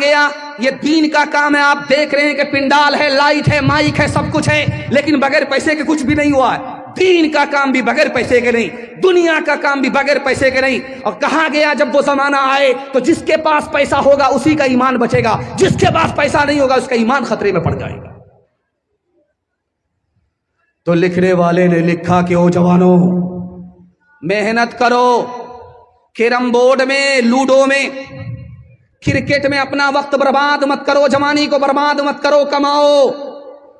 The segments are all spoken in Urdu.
گیا یہ دین کا کام ہے. آپ دیکھ رہے ہیں کہ پنڈال ہے, لائٹ ہے, مائک ہے, سب کچھ ہے, لیکن بغیر پیسے کے کچھ بھی نہیں ہوا ہے. دین کا کام بھی بغیر پیسے کے نہیں, دنیا کا کام بھی بغیر پیسے کے نہیں. اور کہا گیا جب وہ زمانہ آئے تو جس کے پاس پیسہ ہوگا اسی کا ایمان بچے گا, جس کے پاس پیسہ نہیں ہوگا اس کا ایمان خطرے میں پڑ جائے گا. تو لکھنے والے نے لکھا کہ او جوانوں, محنت کرو, کیرم بورڈ میں, لوڈو میں, کرکٹ میں اپنا وقت برباد مت کرو, جوانی کو برباد مت کرو. کماؤ,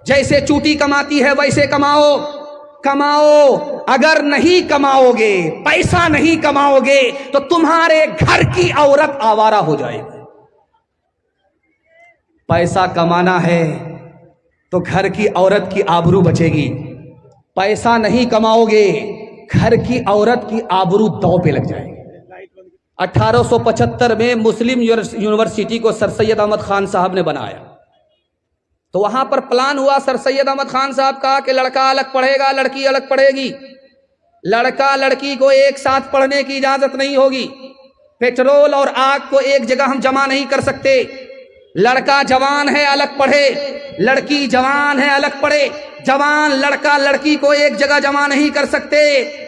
جیسے چوٹی کماتی ہے ویسے کماؤ. کماؤ, اگر نہیں کماؤ گے, پیسہ نہیں کماؤ گے تو تمہارے گھر کی عورت آوارہ ہو جائے گی. پیسہ کمانا ہے تو گھر کی عورت کی آبرو بچے گی. پیسہ نہیں کماؤ گے گھر کی عورت کی آبرو دو پہ لگ جائے گی. 1875 میں مسلم یونیورسٹی کو سر سید احمد خان صاحب نے بنایا. تو وہاں پر پلان ہوا, سر سید احمد خان صاحب کہا کہ لڑکا الگ پڑھے گا, لڑکی الگ پڑھے گی. لڑکا لڑکی کو ایک ساتھ پڑھنے کی اجازت نہیں ہوگی. پیٹرول اور آگ کو ایک جگہ ہم جمع نہیں کر سکتے. لڑکا جوان ہے الگ پڑھے, لڑکی جوان ہے الگ پڑھے. جوان لڑکا لڑکی کو ایک جگہ جمع نہیں کر سکتے.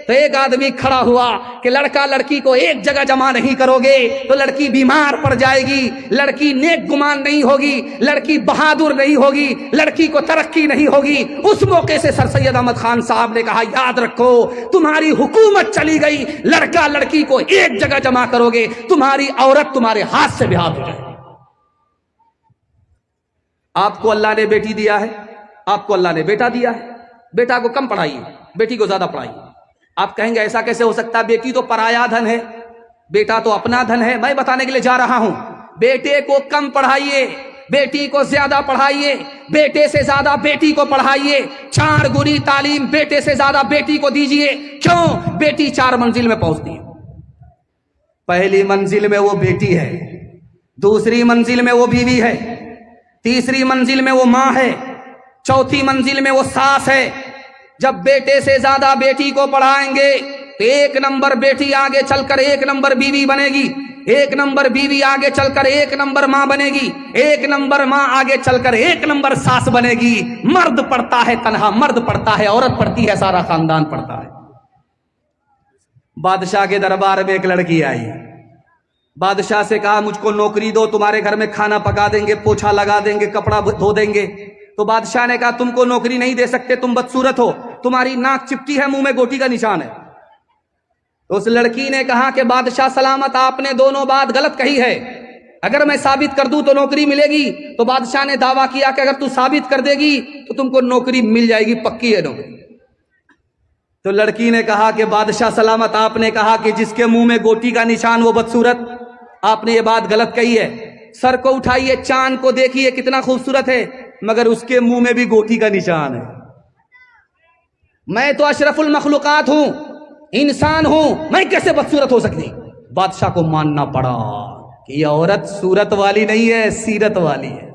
تو ایک آدمی کھڑا ہوا کہ لڑکا لڑکی کو ایک جگہ جمع نہیں کرو گے تو لڑکی بیمار پڑ جائے گی, لڑکی نیک گمان نہیں ہوگی, لڑکی بہادر نہیں ہوگی, لڑکی کو ترقی نہیں ہوگی. اس موقع سے سر سید احمد خان صاحب نے کہا یاد رکھو تمہاری حکومت چلی گئی, لڑکا لڑکی کو ایک جگہ جمع کرو گے, تمہاری عورت تمہارے ہاتھ سے بے ہاتھ ہو جائے گی. آپ کو اللہ نے بیٹی دیا ہے, آپ کو اللہ نے بیٹا دیا ہے, بیٹا کو کم پڑھائیے, بیٹی کو زیادہ پڑھائیے. آپ کہیں گے ایسا کیسے ہو سکتا ہے, بیٹی تو پرایا دھن ہے, بیٹا تو اپنا دھن ہے. میں بتانے کے لیے جا رہا ہوں, بیٹے کو کم پڑھائیے, بیٹی کو زیادہ پڑھائیے, بیٹے سے زیادہ بیٹی کو پڑھائیے. 4 گنی تعلیم بیٹے سے زیادہ بیٹی کو دیجیے. کیوں؟ بیٹی 4 منزل میں پہنچتی ہے. پہلی منزل میں وہ بیٹی ہے, دوسری منزل میں وہ بیوی ہے, تیسری منزل میں وہ ماں ہے, چوتھی منزل میں وہ ساس ہے. جب بیٹے سے زیادہ بیٹی کو پڑھائیں گے تو 1 نمبر بیٹی آگے چل کر 1 نمبر بیوی بنے گی, 1 نمبر بیوی آگے چل کر 1 نمبر ماں بنے گی, 1 نمبر ماں آگے چل کر 1 نمبر ساس بنے گی. مرد پڑھتا ہے تنہا, مرد پڑھتا ہے, عورت پڑھتی ہے سارا خاندان پڑھتا ہے. بادشاہ کے دربار میں ایک لڑکی آئی, بادشاہ سے کہا مجھ کو نوکری دو, تمہارے گھر میں کھانا پکا دیں گے, پوچھا لگا دیں گے, کپڑا دھو دیں گے. تو بادشاہ نے کہا تم کو نوکری نہیں دے سکتے, تم بدصورت ہو, تمہاری ناک چپٹی ہے, منہ میں گوٹی کا نشان ہے. تو اس لڑکی نے کہا کہ بادشاہ سلامت, آپ نے دونوں بات غلط کہی ہے, اگر میں ثابت کر دوں تو نوکری ملے گی. تو بادشاہ نے دعویٰ کیا کہ اگر تو ثابت کر دے گی تو تم کو نوکری مل جائے گی, پکی ہے نوکری. تو لڑکی نے کہا کہ بادشاہ سلامت, آپ نے کہا کہ جس کے منہ میں گوٹی کا نشان وہ بدصورت, آپ نے یہ بات غلط کہی ہے. سر کو اٹھائیے, چاند کو دیکھیے کتنا خوبصورت ہے, مگر اس کے منہ میں بھی گوٹی کا نشان ہے. میں تو اشرف المخلوقات ہوں, انسان ہوں, میں کیسے بدصورت ہو سکتی؟ بادشاہ کو ماننا پڑا کہ یہ عورت صورت والی نہیں ہے, سیرت والی ہے.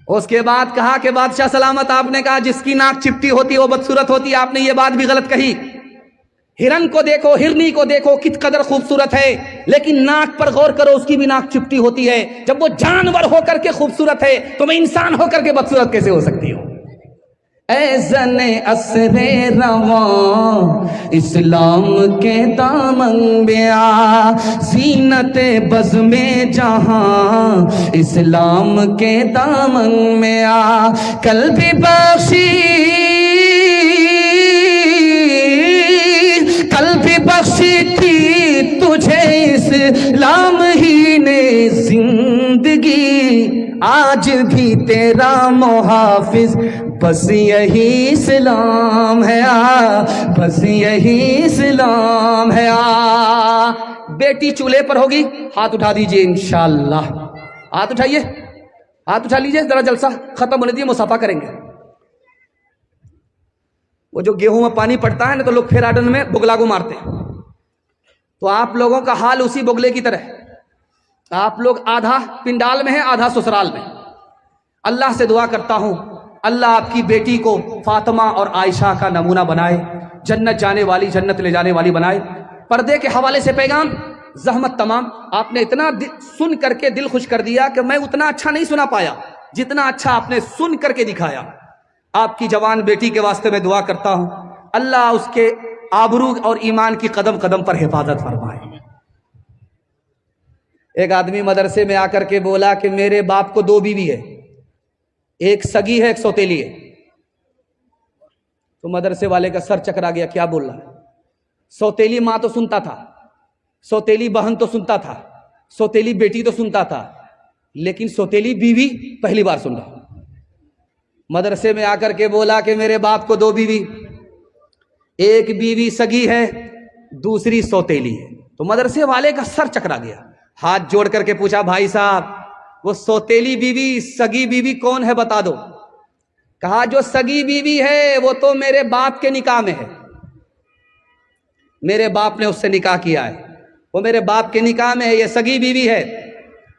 اس کے بعد کہا کہ بادشاہ سلامت, آپ نے کہا جس کی ناک چپٹی ہوتی ہے وہ بدصورت ہوتی ہے, آپ نے یہ بات بھی غلط کہی. ہرن کو دیکھو, ہرنی کو دیکھو کت قدر خوبصورت ہے, لیکن ناک پر غور کرو, اس کی بھی ناک چپٹی ہوتی ہے. جب وہ جانور ہو کر کے خوبصورت ہے تو میں انسان ہو کر کے بدصورت کیسے ہو سکتی ہوں؟ اے زن اسر رواں اسلام کے دامن میں آ, زینت بزم جہاں اسلام کے دامن میں آ. کل بھی بخشی, کل بھی بخشی تھی تجھے اسلام ہی نے زندگی, آج بھی تیرا محافظ بس یہی اسلام ہے, بس یہی اسلام ہے. بیٹی چولہے پر ہوگی, ہاتھ اٹھا دیجئے انشاءاللہ, ہاتھ اٹھائیے, ہاتھ اٹھا لیجئے, ذرا جلسہ ختم ہونے دیجئے, مصافحہ کریں گے. وہ جو گیہوں میں پانی پڑتا ہے نا تو لوگ پھر آڈن میں بگلا کو مارتے ہیں, تو آپ لوگوں کا حال اسی بگلے کی طرح ہے. آپ لوگ آدھا پنڈال میں ہیں, آدھا سسرال میں. اللہ سے دعا کرتا ہوں اللہ آپ کی بیٹی کو فاطمہ اور عائشہ کا نمونہ بنائے, جنت جانے والی, جنت لے جانے والی بنائے. پردے کے حوالے سے پیغام, زحمت تمام. آپ نے اتنا سن کر کے دل خوش کر دیا کہ میں اتنا اچھا نہیں سنا پایا جتنا اچھا آپ نے سن کر کے دکھایا. آپ کی جوان بیٹی کے واسطے میں دعا کرتا ہوں اللہ اس کے آبرو اور ایمان کی قدم قدم پر حفاظت فرمائے. ایک آدمی مدرسے میں آ کر کے بولا کہ میرے باپ کو 2 بیوی ہے, ایک سگی ہے ایک سوتیلی ہے. تو مدرسے والے کا سر چکرا گیا, کیا بول رہا ہے؟ سوتیلی ماں تو سنتا تھا, سوتیلی بہن تو سنتا تھا, سوتیلی بیٹی تو سنتا تھا, لیکن سوتیلی بیوی پہلی بار سن رہا. مدرسے میں آ کر کے بولا کہ میرے باپ کو 2 بیوی, ایک بیوی سگی ہے دوسری سوتیلی ہے. تو مدرسے والے کا سر چکرا گیا, ہاتھ جوڑ کر کے پوچھا بھائی صاحب وہ سوتیلی بیوی سگی بیوی کون ہے بتا دو. کہا جو سگی بیوی ہے وہ تو میرے باپ کے نکاح میں ہے, میرے باپ نے اس سے نکاح کیا ہے, وہ میرے باپ کے نکاح میں ہے, یہ سگی بیوی ہے.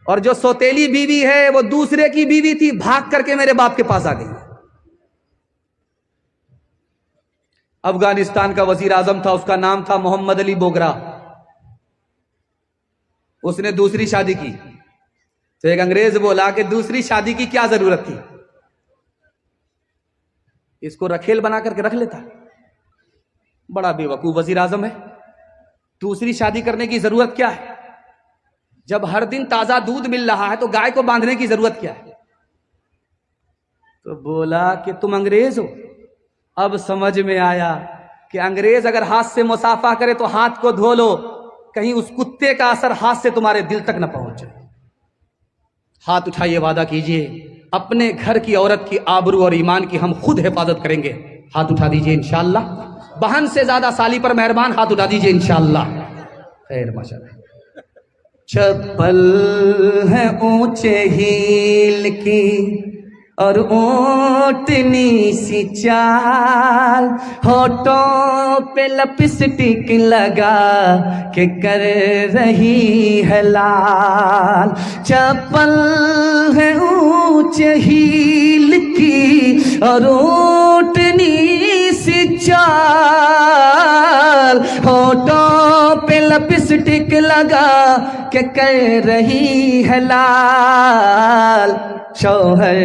اور جو سوتیلی بیوی ہے وہ دوسرے کی بیوی تھی, بھاگ کر کے میرے باپ کے پاس آ گئی. افغانستان کا وزیر اعظم تھا, اس کا نام تھا محمد علی بوگرا. اس نے دوسری شادی کی تو ایک انگریز بولا کہ دوسری شادی کی کیا ضرورت تھی, اس کو رکھیل بنا کر کے رکھ لیتا. بڑا بے وقوف وزیر اعظم ہے, دوسری شادی کرنے کی ضرورت کیا ہے؟ جب ہر دن تازہ دودھ مل رہا ہے تو گائے کو باندھنے کی ضرورت کیا ہے؟ تو بولا کہ تم انگریز ہو. اب سمجھ میں آیا کہ انگریز اگر ہاتھ سے مصافحہ کرے تو ہاتھ کو دھو لو, کہیں اس کتے کا اثر ہاتھ سے تمہارے دل تک نہ پہنچ جائے. ہاتھ اٹھائیے, وعدہ کیجئے اپنے گھر کی عورت کی آبرو اور ایمان کی ہم خود حفاظت کریں گے. ہاتھ اٹھا دیجئے انشاءاللہ. بہن سے زیادہ سالی پر مہربان, ہاتھ اٹھا دیجئے انشاءاللہ. خیر ماشاءاللہ. چپل ہے اونچے ہیل کی اور اونٹنی سی چال, ہونٹوں پہ لپسٹک لگا کہ کر رہی ہے لال. چپل ہے اونچے ہیل کی اور اونٹنی سی چال, ہونٹوں پہ لپسٹک لگا کہ کر رہی ہے لال. شوہر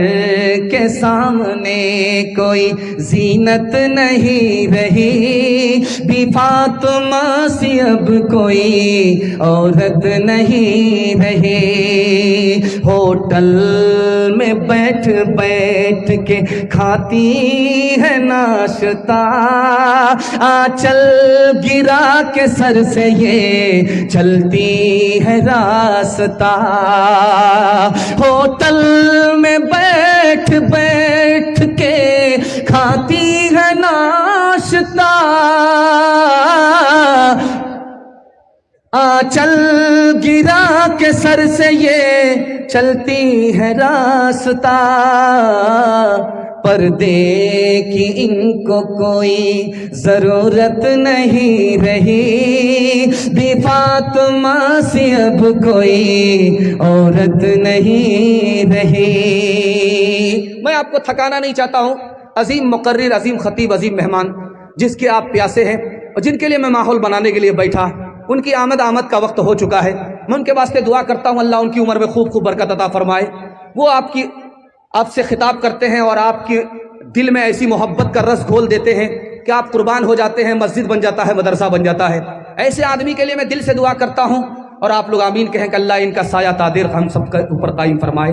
کے سامنے کوئی زینت نہیں رہی, بی فاطمہ سی اب کوئی عورت نہیں رہی. ہوٹل میں بیٹھ بیٹھ کے کھاتی ہے ناشتہ, آنچل گرا کے سر سے یہ چلتی ہے راستہ. ہوٹل میں بیٹھ بیٹھ کے کھاتی ہے ناشتہ, آنچل گرا کے سر سے یہ چلتی ہے راستہ. پردے کی ان کو کوئی ضرورت نہیں رہی, بی فاطمہ سے اب کوئی عورت نہیں رہی. میں آپ کو تھکانا نہیں چاہتا ہوں. عظیم مقرر, عظیم خطیب, عظیم مہمان جس کے آپ پیاسے ہیں اور جن کے لیے میں ماحول بنانے کے لیے بیٹھا, ان کی آمد کا وقت ہو چکا ہے. میں ان کے واسطے دعا کرتا ہوں اللہ ان کی عمر میں خوب خوب برکت عطا فرمائے. وہ آپ سے خطاب کرتے ہیں اور آپ کے دل میں ایسی محبت کا رس گھول دیتے ہیں کہ آپ قربان ہو جاتے ہیں, مسجد بن جاتا ہے, مدرسہ بن جاتا ہے. ایسے آدمی کے لیے میں دل سے دعا کرتا ہوں اور آپ لوگ آمین کہیں کہ اللہ ان کا سایہ تادیر ہم سب کے اوپر قائم فرمائے.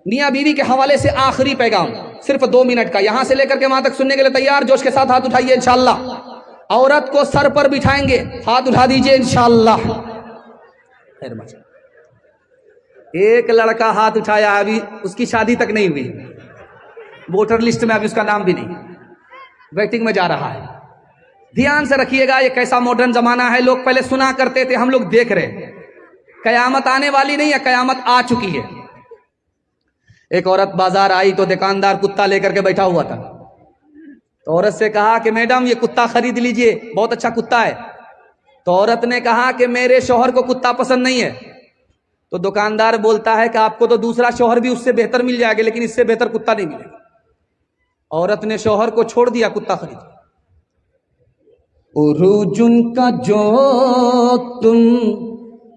میاں بیوی کے حوالے سے آخری پیغام صرف 2 منٹ کا, یہاں سے لے کر کے وہاں تک سننے کے لیے تیار؟ جوش کے ساتھ ہاتھ اٹھائیے انشاءاللہ. عورت کو سر پر بٹھائیں گے, ہاتھ اٹھا دیجئے انشاءاللہ. ایک لڑکا ہاتھ اٹھایا, ابھی اس کی شادی تک نہیں ہوئی, ووٹر لسٹ میں ابھی اس کا نام بھی نہیں, ویٹنگ میں جا رہا ہے. دھیان سے رکھیے گا, یہ کیسا ماڈرن زمانہ ہے. لوگ پہلے سنا کرتے تھے, ہم لوگ دیکھ رہے. قیامت آنے والی نہیں ہے, قیامت آ چکی ہے. ایک عورت بازار آئی تو دکاندار کتا لے کر کے بیٹھا ہوا تھا. تو عورت سے کہا کہ میڈم یہ کتا خرید لیجئے, بہت اچھا کتا ہے. تو عورت نے کہا کہ میرے شوہر کو کتا پسند نہیں ہے. تو دکاندار بولتا ہے کہ آپ کو تو دوسرا شوہر بھی اس سے بہتر مل جائے گا, لیکن اس سے بہتر کتا نہیں ملے گا. عورت نے شوہر کو چھوڑ دیا, کتا خرید. عروج ان کا جو تم